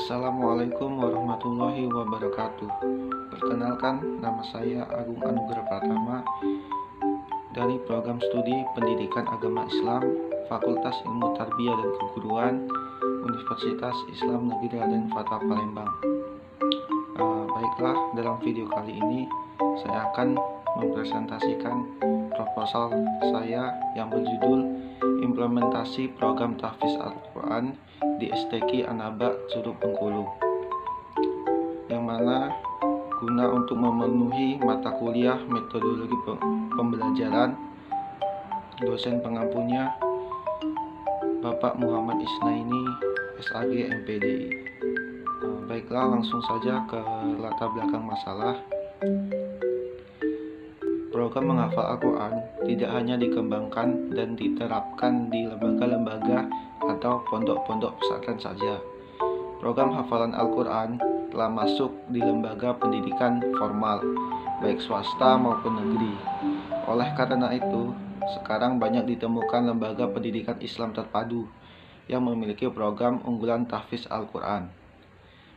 Assalamualaikum warahmatullahi wabarakatuh. Perkenalkan, nama saya Agung Anugrah Pratama dari Program Studi Pendidikan Agama Islam, Fakultas Ilmu Tarbiyah dan Keguruan, Universitas Islam Negeri Raden Fatah Palembang. Baiklah, dalam video kali ini saya akan mempresentasikan proposal saya yang berjudul Implementasi Program Tahfiz Al-Quran di STQ Anaba Curug Bengkulu, yang mana guna untuk memenuhi mata kuliah metodologi pembelajaran, dosen pengampunya Bapak Muhammad Isnaini SAG MPDI. Baiklah, langsung saja ke latar belakang masalah. Program menghafal Al-Quran tidak hanya dikembangkan dan diterapkan di lembaga-lembaga atau pondok-pondok pesantren saja. Program hafalan Al-Quran telah masuk di lembaga pendidikan formal, baik swasta maupun negeri. Oleh karena itu, sekarang banyak ditemukan lembaga pendidikan Islam terpadu yang memiliki program unggulan tahfiz Al-Quran.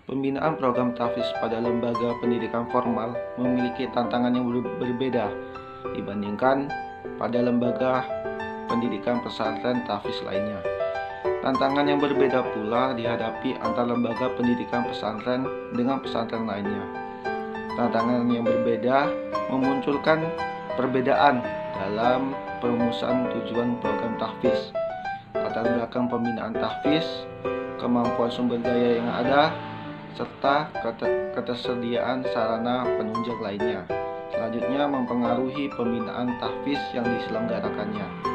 Pembinaan program tahfiz pada lembaga pendidikan formal memiliki tantangan yang berbeda dibandingkan pada lembaga pendidikan pesantren tahfiz lainnya. Tantangan yang berbeda pula dihadapi antar lembaga pendidikan pesantren dengan pesantren lainnya. Tantangan yang berbeda memunculkan perbedaan dalam perumusan tujuan program tahfiz, latar belakang pembinaan tahfiz, kemampuan sumber daya yang ada, serta ketersediaan sarana penunjang lainnya. Selanjutnya mempengaruhi pembinaan tahfiz yang diselenggarakannya.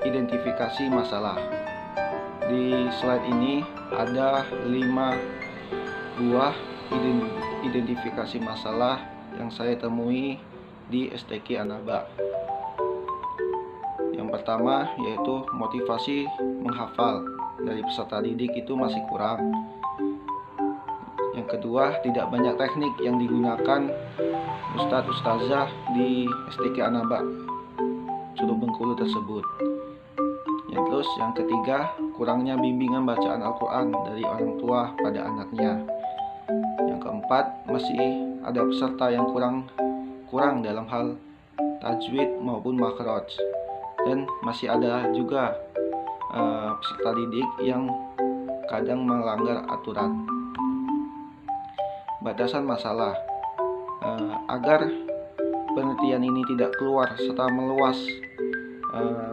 Identifikasi masalah. Di slide ini ada 5 buah identifikasi masalah yang saya temui di STQ Anaba. Yang pertama yaitu motivasi menghafal dari peserta didik itu masih kurang. Yang kedua, tidak banyak teknik yang digunakan ustadz-ustazah di STQ Anaba Curug Bengkulu tersebut. Yang ketiga, kurangnya bimbingan bacaan Al-Quran dari orang tua pada anaknya. Yang keempat, masih ada peserta yang kurang dalam hal tajwid maupun makhraj, dan masih ada juga peserta didik yang kadang melanggar aturan. Batasan masalah. Agar penelitian ini tidak keluar serta meluas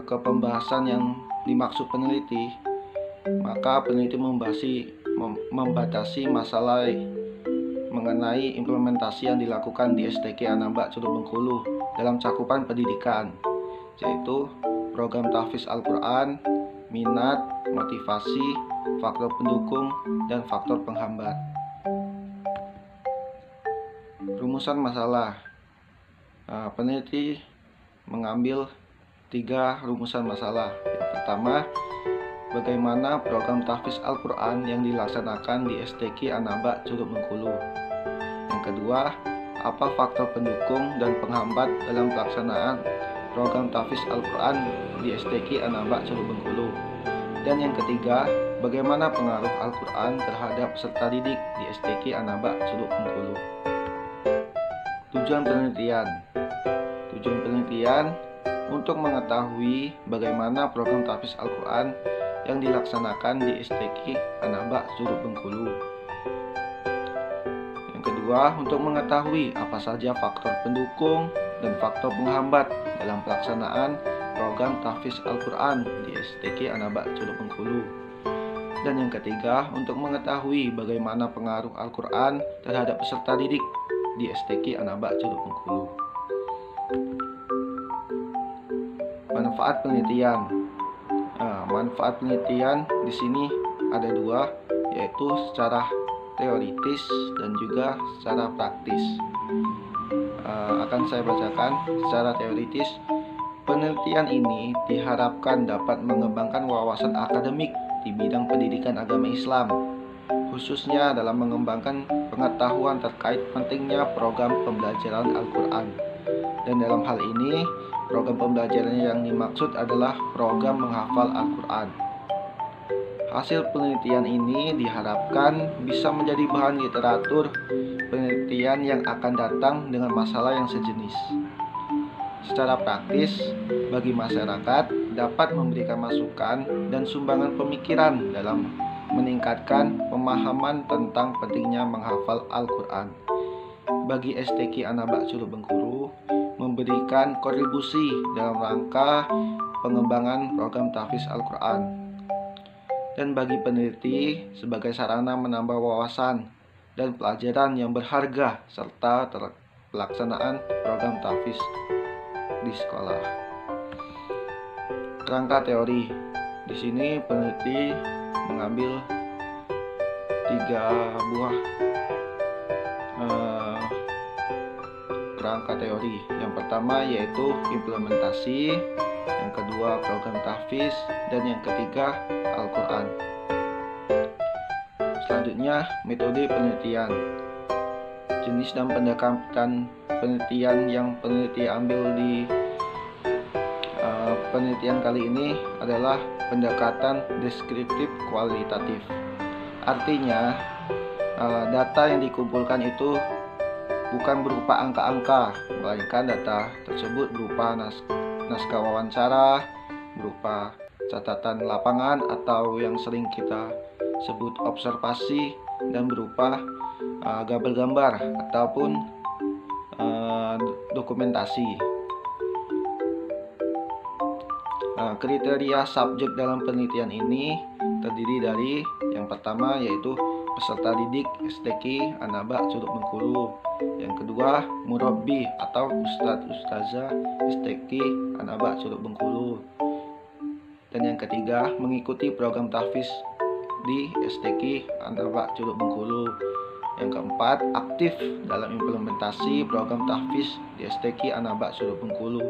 ke pembahasan yang dimaksud peneliti, maka peneliti membatasi masalah mengenai implementasi yang dilakukan di STQ Anaba Curug Bengkulu dalam cakupan pendidikan, yaitu program tahfiz Al-Quran, minat, motivasi, faktor pendukung, dan faktor penghambat. Rumusan masalah. Peneliti mengambil 3 rumusan masalah. Yang pertama, bagaimana program tahfiz Al-Quran yang dilaksanakan di STQ Anaba Curug Bengkulu. Yang kedua, apa faktor pendukung dan penghambat dalam pelaksanaan program tahfiz Al-Quran di STQ Anaba Curug Bengkulu. Dan yang ketiga, bagaimana pengaruh Al-Quran terhadap peserta didik di STQ Anaba Curug Bengkulu. Tujuan penelitian untuk mengetahui bagaimana program tahfiz Al-Quran yang dilaksanakan di STQ Anaba Curug Bengkulu. Yang kedua, untuk mengetahui apa saja faktor pendukung dan faktor penghambat dalam pelaksanaan program tahfiz Al-Quran di STQ Anaba Curug Bengkulu. Dan yang ketiga, untuk mengetahui bagaimana pengaruh Al-Quran terhadap peserta didik di STQ Anaba Curug Bengkulu. Manfaat penelitian. Manfaat penelitian di sini ada 2, yaitu secara teoritis dan juga secara praktis. Akan saya bacakan. Secara teoritis, penelitian ini diharapkan dapat mengembangkan wawasan akademik di bidang pendidikan agama Islam, khususnya dalam mengembangkan pengetahuan terkait pentingnya program pembelajaran Al-Quran. Dan dalam hal ini, program pembelajaran yang dimaksud adalah program menghafal Al-Quran. Hasil penelitian ini diharapkan bisa menjadi bahan literatur penelitian yang akan datang dengan masalah yang sejenis. Secara praktis, bagi masyarakat dapat memberikan masukan dan sumbangan pemikiran dalam meningkatkan pemahaman tentang pentingnya menghafal Al-Quran. Bagi STQ Anabak Curug Bengkulu, memberikan kontribusi dalam rangka pengembangan program tahfiz Al-Quran. Dan bagi peneliti sebagai sarana menambah wawasan dan pelajaran yang berharga serta pelaksanaan program tahfiz di sekolah. Kerangka teori. Di sini peneliti mengambil 3 buah kerangka teori. Yang pertama yaitu implementasi, yang kedua program tahfiz, dan yang ketiga Al-Quran. Selanjutnya metode penelitian. Jenis dan pendekatan penelitian yang peneliti ambil di penelitian kali ini adalah pendekatan deskriptif kualitatif. Artinya data yang dikumpulkan itu bukan berupa angka-angka, melainkan data tersebut berupa naskah wawancara, berupa catatan lapangan atau yang sering kita sebut observasi, dan berupa gambar-gambar ataupun dokumentasi. Kriteria subjek dalam penelitian ini terdiri dari yang pertama yaitu peserta didik STQ Anabak Curug Bengkulu, yang kedua murabbi atau ustadz-ustazah STQ Anabak Curug Bengkulu, dan yang ketiga mengikuti program tahfiz di STQ Anabak Curug Bengkulu. Yang keempat, aktif dalam implementasi program tahfiz di STQ Anabak Curug Bengkulu.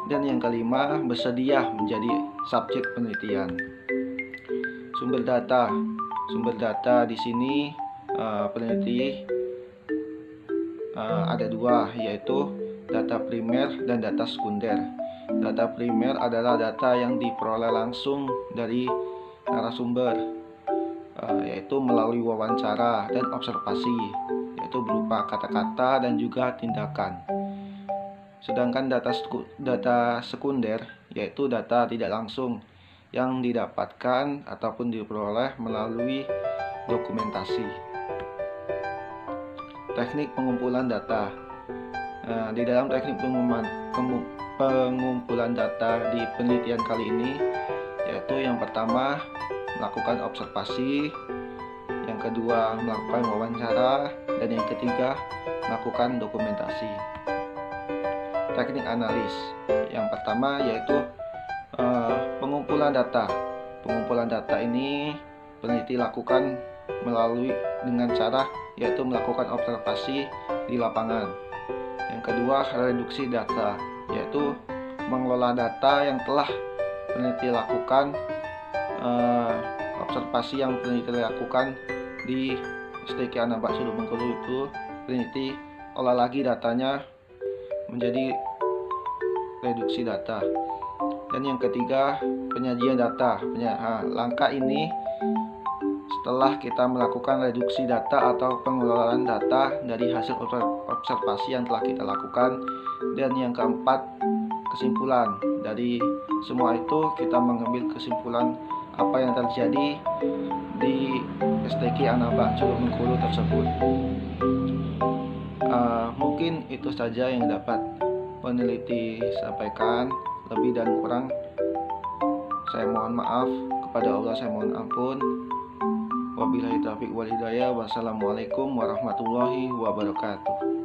Dan yang kelima, bersedia menjadi subjek penelitian. Sumber data. Sumber data di sini peneliti ada 2, yaitu data primer dan data sekunder. Data primer adalah data yang diperoleh langsung dari narasumber, yaitu melalui wawancara dan observasi, yaitu berupa kata-kata dan juga tindakan. Sedangkan data sekunder yaitu data tidak langsung yang didapatkan ataupun diperoleh melalui dokumentasi. Teknik pengumpulan data. Di dalam teknik pengumpulan data di penelitian kali ini yaitu yang pertama melakukan observasi, yang kedua melakukan wawancara, dan yang ketiga melakukan dokumentasi. Teknik analis. Yang pertama yaitu pengumpulan data. Pengumpulan data ini peneliti lakukan melalui dengan cara yaitu melakukan observasi di lapangan. Yang kedua, reduksi data, yaitu mengelola data yang telah peneliti lakukan, observasi yang peneliti lakukan di STQ Anabak Curug Bengkulu itu peneliti olah lagi datanya menjadi reduksi data. Dan yang ketiga, penyajian data. Langkah ini setelah kita melakukan reduksi data atau pengelolaan data dari hasil observasi yang telah kita lakukan. Dan yang keempat, kesimpulan. Dari semua itu kita mengambil kesimpulan apa yang terjadi di STQ Anabak Curug Bengkulu tersebut. Mungkin itu saja yang dapat peneliti sampaikan. Lebih dan kurang saya mohon maaf, kepada Allah saya mohon ampun. Wabillahi taufiq wal hidayah. Wassalamualaikum warahmatullahi wabarakatuh.